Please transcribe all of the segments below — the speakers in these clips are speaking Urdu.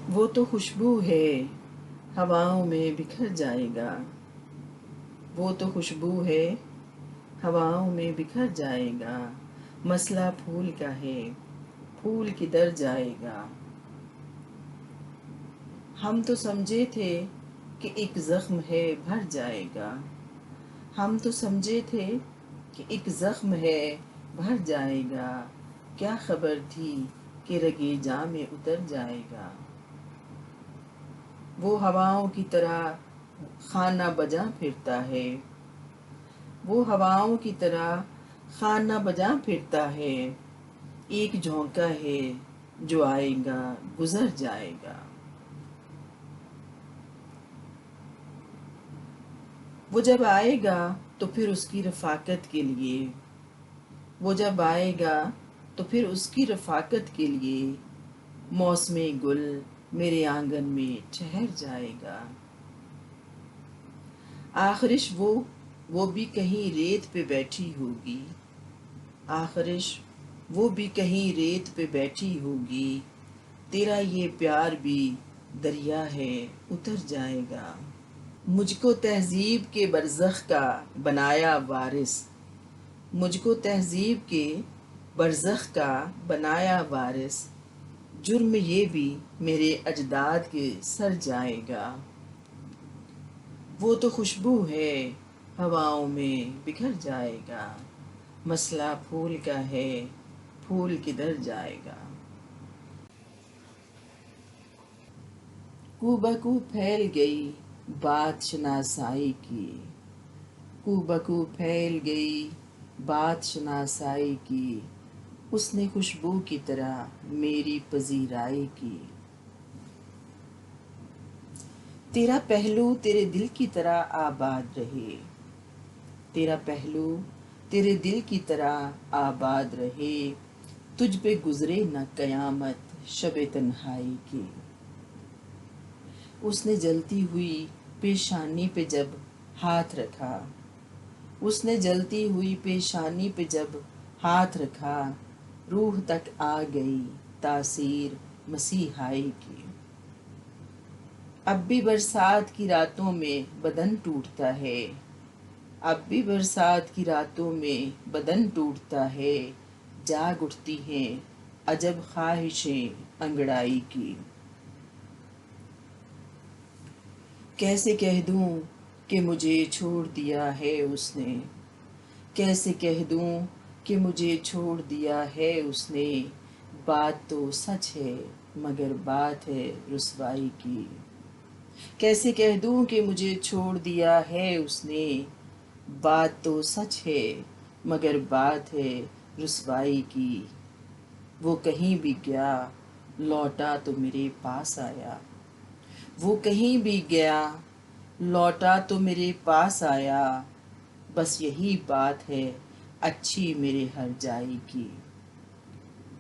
وہ تو خوشبو ہے ہواؤں میں بکھر جائے گا، وہ تو خوشبو ہے ہواؤں میں بکھر جائے گا، مسئلہ پھول کا ہے پھول کدھر جائے گا۔ ہم تو سمجھے تھے کہ ایک زخم ہے بھر جائے گا، ہم تو سمجھے تھے کہ ایک زخم ہے بھر جائے گا، کیا خبر تھی کہ رگے جاں میں اتر جائے گا۔ وہ ہواؤں کی طرح خانہ بجاں پھرتا ہے، وہ ہواؤں کی طرح خانہ بجاں پھرتا ہے، ایک جھونکا ہے جو آئے گا گزر جائے گا۔ وہ جب آئے گا تو پھر اس کی رفاقت کے لیے، وہ جب آئے گا تو پھر اس کی رفاقت کے لیے، موسم گل میرے آنگن میں ٹھہر جائے گا۔ آخرش وہ بھی کہیں ریت پہ بیٹھی ہوگی، آخرش وہ بھی کہیں ریت پہ بیٹھی ہوگی، تیرا یہ پیار بھی دریا ہے اتر جائے گا۔ مجھ کو تہذیب کے برزخ کا بنایا وارث، مجھ کو تہذیب کے برزخ کا بنایا وارث، جرم یہ بھی میرے اجداد کے سر جائے گا۔ وہ تو خوشبو ہے ہواؤں میں بکھر جائے گا، مسئلہ پھول کا ہے پھول کدھر جائے گا۔ کو بکو پھیل گئی بات شناسائی کی، کو بکو پھیل گئی بات شناسائی کی، اس نے خوشبو کی طرح میری پذیرائی کی۔ تیرا پہلو تیرے دل کی طرح آباد رہے، تیرا پہلو تیرے دل کی طرح آباد رہے، تجھ پہ گزرے نہ قیامت شب تنہائی کی۔ اس نے جلتی ہوئی پیشانی پہ جب ہاتھ رکھا، اس نے جلتی ہوئی پیشانی پہ جب ہاتھ رکھا، روح تک آ گئی تاثیر مسیحائی کی۔ اب بھی برسات کی راتوں میں بدن ٹوٹتا ہے، اب بھی برسات کی راتوں میں بدن ٹوٹتا ہے، جاگ اٹھتی ہیں عجب خواہشیں انگڑائی کی۔ کیسے کہہ دوں کہ مجھے چھوڑ دیا ہے اس نے، کیسے کہہ دوں کہ مجھے چھوڑ دیا ہے اس نے، بات تو سچ ہے مگر بات ہے رسوائی کی۔ کیسے کہہ دوں کہ مجھے چھوڑ دیا ہے اس نے، بات تو سچ ہے مگر بات ہے رسوائی کی۔ وہ کہیں بھی گیا لوٹا تو میرے پاس آیا، وہ کہیں بھی گیا لوٹا تو میرے پاس آیا، بس یہی بات ہے اچھی میرے ہر جائی کی۔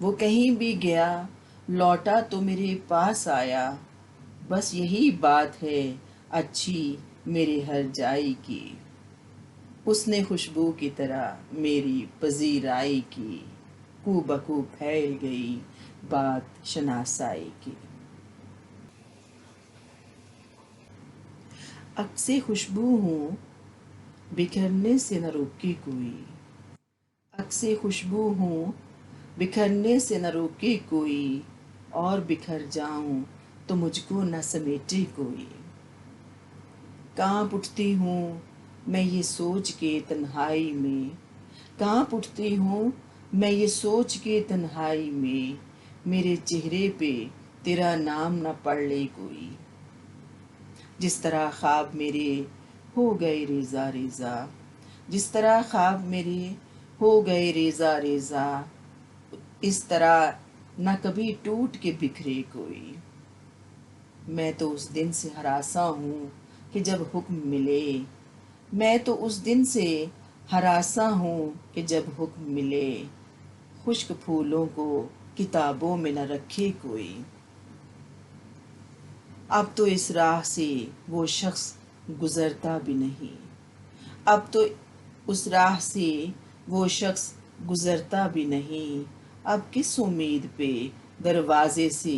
وہ کہیں بھی گیا لوٹا تو میرے پاس آیا، بس یہی بات ہے اچھی میرے ہر جائی کی۔ اس نے خوشبو کی طرح میری پذیرائی کی، کو بکو پھیل گئی بات شناسائی کی۔ عکس خوشبو ہوں بکھرنے سے نہ روکے کوئی، عکس خوشبو ہوں بکھرنے سے نہ روکے کوئی، اور بکھر جاؤں تو مجھ کو نہ سمیٹے کوئی۔ کانپ اٹھتی ہوں میں یہ سوچ کے تنہائی میں، کانپ اٹھتی ہوں میں یہ سوچ کے تنہائی میں، میرے چہرے پہ تیرا نام نہ پڑھ لے کوئی۔ جس طرح خواب میرے ہو گئے ریزہ ریزہ، جس طرح خواب میرے ہو گئے ریزہ ریزہ، اس طرح نہ کبھی ٹوٹ کے بکھرے کوئی۔ میں تو اس دن سے ہراساں ہوں کہ جب حکم ملے، میں تو اس دن سے ہراساں ہوں کہ جب حکم ملے، خشک پھولوں کو کتابوں میں نہ رکھے کوئی۔ اب تو اس راہ سے وہ شخص گزرتا بھی نہیں، اب تو اس راہ سے وہ شخص گزرتا بھی نہیں، اب کس امید پہ دروازے سے